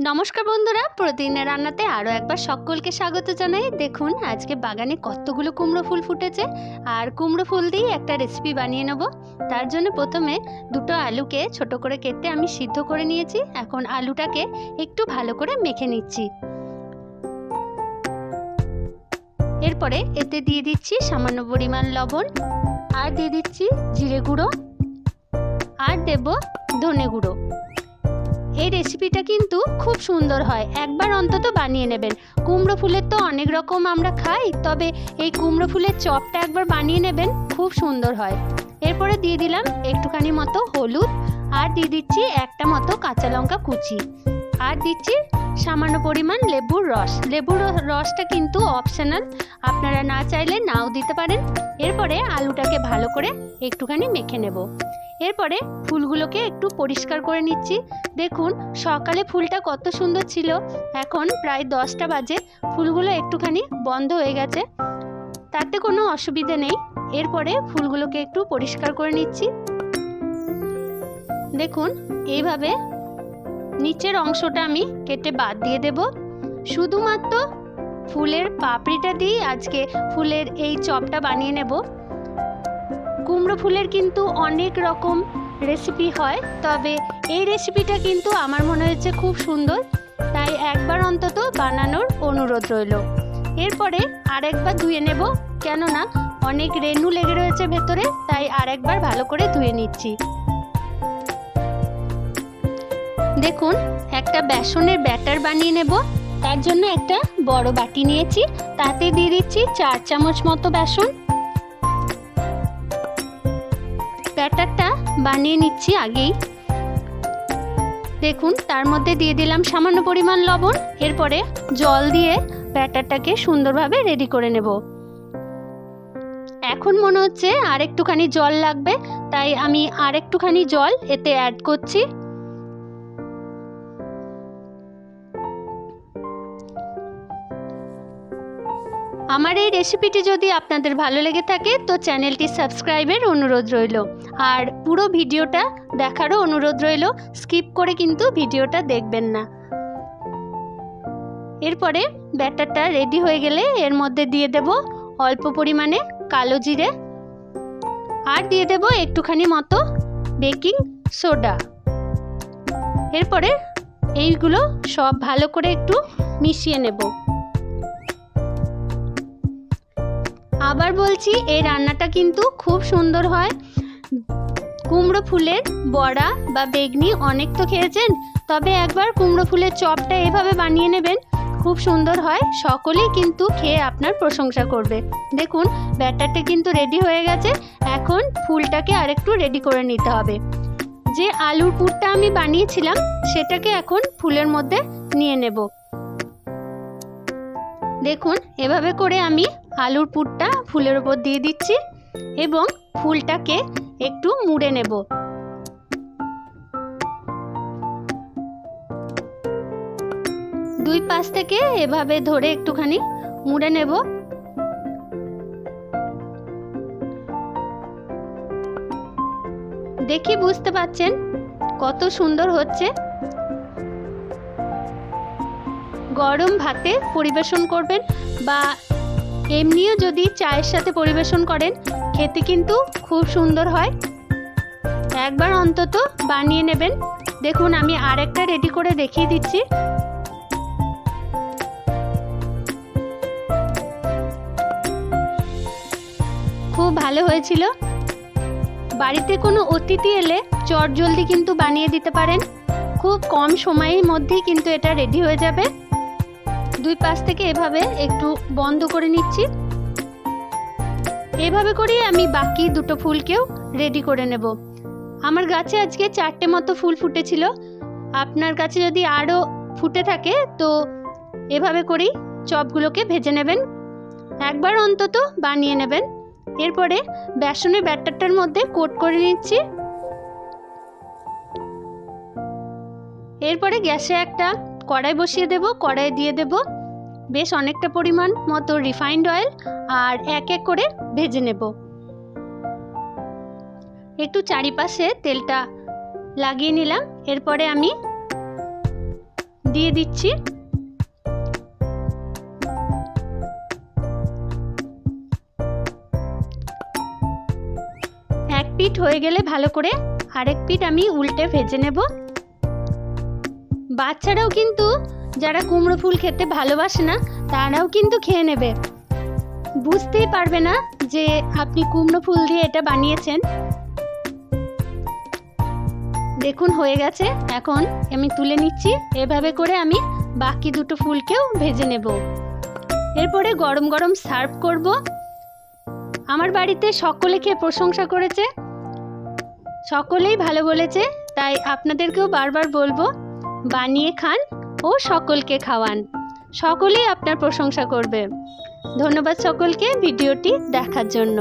নমস্কার বন্ধুরা, প্রতিদিনের রান্নাতে আরও একবার সকলকে স্বাগত জানাই। দেখুন আজকে বাগানে কতগুলো কুমড়ো ফুল ফুটেছে, আর কুমড়ো ফুল দিয়েই একটা রেসিপি বানিয়ে নেব। তার জন্য প্রথমে দুটো আলুকে ছোট করে কেটে আমি সিদ্ধ করে নিয়েছি। এখন আলুটাকে একটু ভালো করে মেখে নিচ্ছি। এরপরে এতে দিয়ে দিচ্ছি সামান্য পরিমাণ লবণ, আর দিয়ে দিচ্ছি জিরে গুঁড়ো, আর দেব ধনে গুঁড়ো। এই রেসিপিটা কিন্তু খুব সুন্দর হয়, একবার অন্তত বানিয়ে নেবেন। কুমড়ো ফুলের তো অনেক রকম আমরা খাই, তবে এই কুমড়ো ফুলের চপটা একবার বানিয়ে নেবেন, খুব সুন্দর হয়। এরপরে দিয়ে দিলাম একটুখানি মতো হলুদ, আর দিয়ে দিচ্ছি একটা মতো কাঁচা লঙ্কা কুচি, আর দিচ্ছি সামান্য পরিমাণ লেবুর রস। লেবুর রসটা কিন্তু অপশনাল, আপনারা না চাইলে নাও দিতে পারেন। এরপরে আলুটাকে ভালো করে একটুখানি মেখে নেব। এরপরে ফুলগুলোকে একটু পরিষ্কার করে নিচ্ছি। দেখুন সকালে ফুলটা কত সুন্দর ছিল, এখন প্রায় 10টা বাজে, ফুলগুলো একটুখানি বন্ধ হয়ে গেছে, তাতে কোনো অসুবিধে নেই। এরপরে ফুলগুলোকে একটু পরিষ্কার করে নিচ্ছি। দেখুন এইভাবে নিচের অংশটা আমি কেটে বাদ দিয়ে দেব। শুধুমাত্র ফুলের পাপড়িটা দিয়ে আজকে ফুলের এই চপটা বানিয়ে নেব। কুমড়ো ফুলের কিন্তু অনেক রকম রেসিপি হয়, তবে এই রেসিপিটা কিন্তু আমার মনে হচ্ছে খুব সুন্দর, তাই একবার অন্তত বানানোর অনুরোধ রইল। এরপরে আরেকবার ধুয়ে নেব, কেননা অনেক রেণু লেগে রয়েছে ভেতরে, তাই আরেকবার ভালো করে ধুয়ে নিচ্ছি। দেখুন একটা বেসনের ব্যাটার বানিয়ে নেব। তার জন্য একটা বড় বাটি নিয়েছি, তাতে দিয়ে দিচ্ছি 4 চামচ মতো বেসন। ব্যাটারটা বানিয়ে নিচ্ছি আগেই। দেখুন তার মধ্যে দিয়ে দিলাম সামান্য পরিমাণ লবণ। এরপরে জল দিয়ে ব্যাটারটাকে সুন্দরভাবে রেডি করে নেব। এখন মনে হচ্ছে আর একটুখানি জল লাগবে, তাই আমি আর একটুখানি জল এতে অ্যাড করছি। আমার এই রেসিপিটি যদি আপনাদের ভালো লেগে থাকে তো চ্যানেলটি সাবস্ক্রাইবের অনুরোধ রইল, আর পুরো ভিডিওটা দেখারও অনুরোধ রইল। স্কিপ করে কিন্তু ভিডিওটা দেখবেন না। এরপরে ব্যাটারটা রেডি হয়ে গেলে এর মধ্যে দিয়ে দেব অল্প পরিমাণে কালো জিরে, আর দিয়ে দেব একটুখানি মতো বেকিং সোডা। এরপরে এইগুলো সব ভালো করে একটু মিশিয়ে নেব। আবার বলছি, এই রান্নাটা কিন্তু খুব সুন্দর হয়। কুমড়ো ফুলের বড়া বা বেগনি অনেক তো খেয়েছেন, তবে একবার কুমড়ো ফুলের চপটা এভাবে বানিয়ে নেবেন, খুব সুন্দর হয়। সকলেই কিন্তু খেয়ে আপনার প্রশংসা করবে। দেখুন ব্যাটারটা কিন্তু রেডি হয়ে গেছে। এখন ফুলটাকে আরেকটু রেডি করে নিতে হবে। যে আলুর পুরটা আমি বানিয়েছিলাম সেটাকে এখন ফুলের মধ্যে নিয়ে নেব। দেখুন এভাবে করে আমি আলুর পুরটা ফুলের উপর দিয়ে দিচ্ছি এবং ফুলটাকে একটু মুড়ে নেব। দুই পাশ থেকে এভাবে ধরে একটুখানি মুড়ে নেব। দেখি বুঝতে পাচ্ছেন কত সুন্দর হচ্ছে। গরম ভাতে পরিবেশন করবেন বা এমনিও যদি চায়ের সাথে পরিবেশন করেন, খেতে কিন্তু খুব সুন্দর হয়। একবার অন্তত বানিয়ে নেবেন। দেখুন আমি আরেকটা রেডি করে দেখিয়ে দিচ্ছি। খুব ভালো হয়েছিল। বাড়িতে কোনো অতিথি এলে চটজলদি কিন্তু বানিয়ে দিতে পারেন, খুব কম সময়ের মধ্যেই কিন্তু এটা রেডি হয়ে যাবে। দুই পাশ থেকে এভাবে একটু বন্ধ করে নিচ্ছি। এভাবে করেই আমি বাকি দুটো ফুলকেও রেডি করে নেব। আমার গাছে আজকে 4টে মতো ফুল ফুটেছিল, আপনার কাছে যদি আরও ফুটে থাকে তো এভাবে করেই চপগুলোকে ভেজে নেবেন, একবার অন্তত বানিয়ে নেবেন। এরপরে বেসনের ব্যাটারটার মধ্যে কোট করে নিচ্ছি। এরপরে গ্যাসে একটা কড়াই বসিয়ে দেব। কড়াই দিয়ে দেব বেশ অনেকটা পরিমাণ মতো রিফাইন্ড অয়েল, আর এক এক করে ভেজে নেব। একটু চারিপাশে তেলটা লাগিয়ে নিলাম। এরপরে আমি দিয়ে দিচ্ছি। এক পিঠ হয়ে গেলে ভালো করে আরেক পিঠ আমি উল্টে ভেজে নেব। বাচ্চারাও কিন্তু যারা কুমড়ো ফুল খেতে ভালোবাসে না তারাও কিন্তু খেয়ে নেবে, বুঝতেই পারবে না যে আপনি কুমড়ো ফুল দিয়ে এটা বানিয়েছেন। দেখুন হয়ে গেছে, এখন আমি তুলে নিচ্ছি। এভাবে করে আমি বাকি দুটো ফুলকেও ভেজে নেব। এরপরে গরম গরম সার্ভ করব। আমার বাড়িতে সকলে খেয়ে প্রশংসা করেছে, সকলেই ভালো বলেছে, তাই আপনাদেরকেও বারবার বলবো বানিয়ে খান ও সকলকে খাওয়ান, সকলেই আপনার প্রশংসা করবে। ধন্যবাদ সকলকে ভিডিওটি দেখার জন্য।